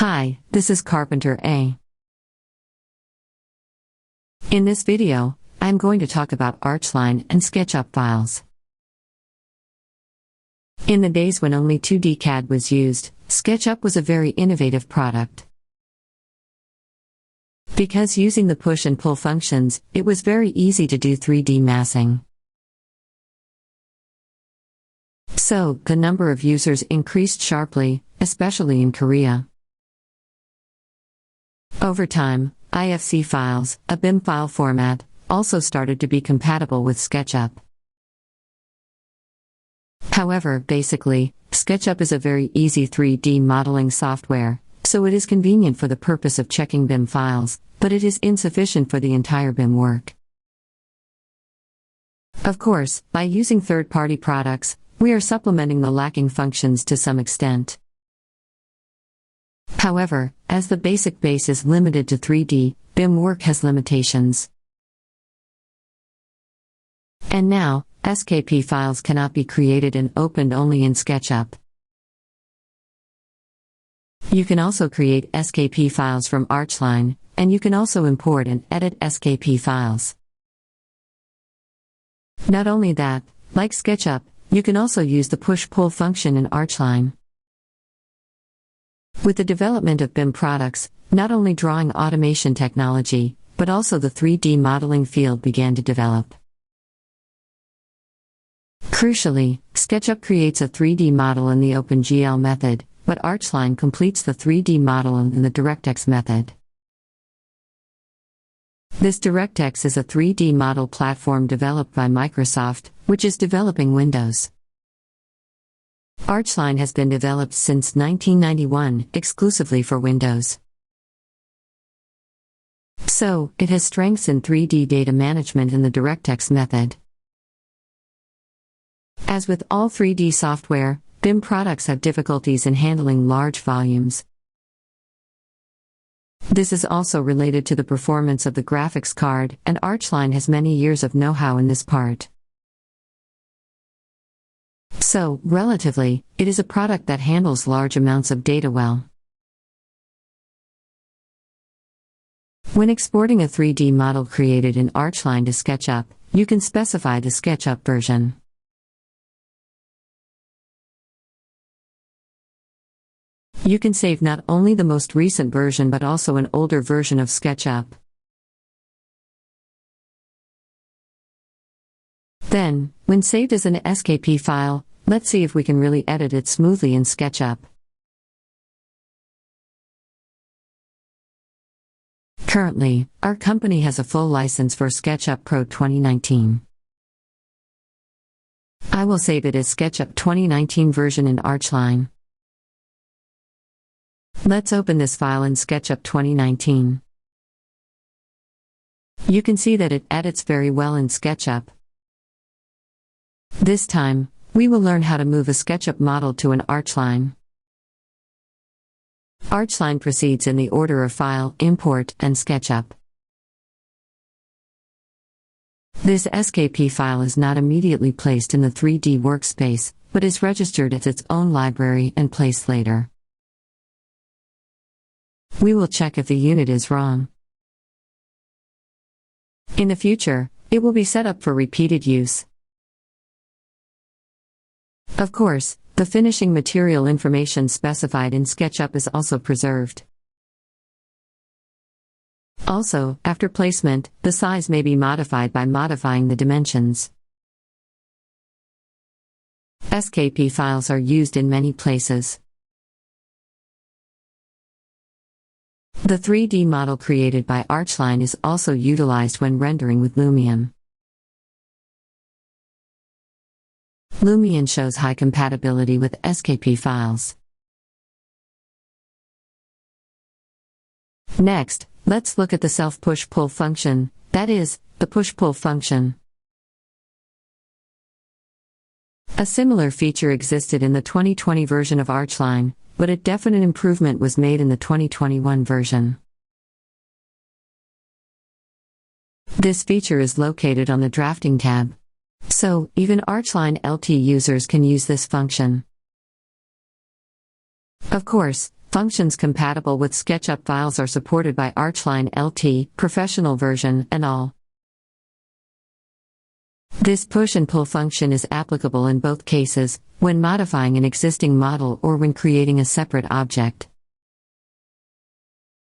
Hi, this is CarpenterA. In this video, I'm going to talk about ARCHLine and SketchUp files. In the days when only 2D CAD was used, SketchUp was a very innovative product. Because using the push and pull functions, it was very easy to do 3D massing. So, the number of users increased sharply, especially in Korea. Over time, IFC files, a BIM file format, also started to be compatible with SketchUp. However, basically, SketchUp is a very easy 3D modeling software, so it is convenient for the purpose of checking BIM files, but it is insufficient for the entire BIM work. Of course, by using third-party products, we are supplementing the lacking functions to some extent. However, as the basic base is limited to 3D, BIM work has limitations. And now, SKP files cannot be created and opened only in SketchUp. You can also create SKP files from ARCHLine, and you can also import and edit SKP files. Not only that, like SketchUp, you can also use the push-pull function in ARCHLine. With the development of BIM products, not only drawing automation technology, but also the 3D modeling field began to develop. Crucially, SketchUp creates a 3D model in the OpenGL method, but ARCHLine completes the 3D model in the DirectX method. This DirectX is a 3D model platform developed by Microsoft, which is developing Windows. ARCHLine has been developed since 1991, exclusively for Windows. So, it has strengths in 3D data management in the DirectX method. As with all 3D software, BIM products have difficulties in handling large volumes. This is also related to the performance of the graphics card, and ARCHLine has many years of know-how in this part. So, relatively, it is a product that handles large amounts of data well. When exporting a 3D model created in ARCHLine to SketchUp, you can specify the SketchUp version. You can save not only the most recent version but also an older version of SketchUp. Then, when saved as an SKP file, let's see if we can really edit it smoothly in SketchUp. Currently, our company has a full license for SketchUp Pro 2019. I will save it as SketchUp 2019 version in ARCHLine. Let's open this file in SketchUp 2019. You can see that it edits very well in SketchUp. This time, we will learn how to move a SketchUp model to an ARCHLine. ARCHLine proceeds in the order of File, Import, and SketchUp. This SKP file is not immediately placed in the 3D workspace, but is registered as its own library and placed later. We will check if the unit is wrong. In the future, it will be set up for repeated use. Of course, the finishing material information specified in SketchUp is also preserved. Also, after placement, the size may be modified by modifying the dimensions. SKP files are used in many places. The 3D model created by ARCHLine is also utilized when rendering with Lumion. Lumion shows high compatibility with SKP files. Next, let's look at the self-push-pull function, that is, the push-pull function. A similar feature existed in the 2020 version of ARCHLine, but a definite improvement was made in the 2021 version. This feature is located on the Drafting tab. So, even ARCHLine LT users can use this function. Of course, Functions compatible with SketchUp files are supported by ARCHLine.XP, professional version, and all. This push and pull function is applicable in both cases, when modifying an existing model or when creating a separate object.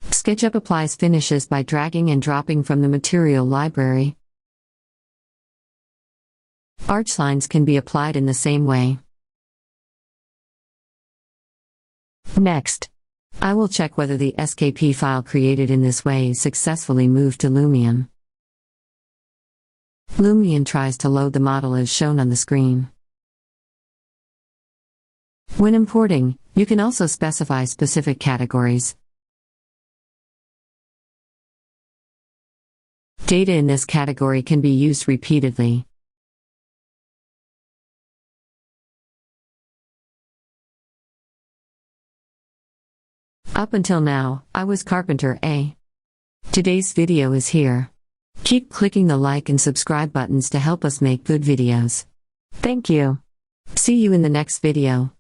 SketchUp applies finishes by dragging and dropping from the material library. ARCHLines can be applied in the same way. Next, I will check whether the SKP file created in this way is successfully moved to Lumion. Lumion tries to load the model as shown on the screen. When importing, you can also specify specific categories. Data in this category can be used repeatedly. Up until now, I was CarpenterA. Today's video is here. Keep clicking the like and subscribe buttons to help us make good videos. Thank you. See you in the next video.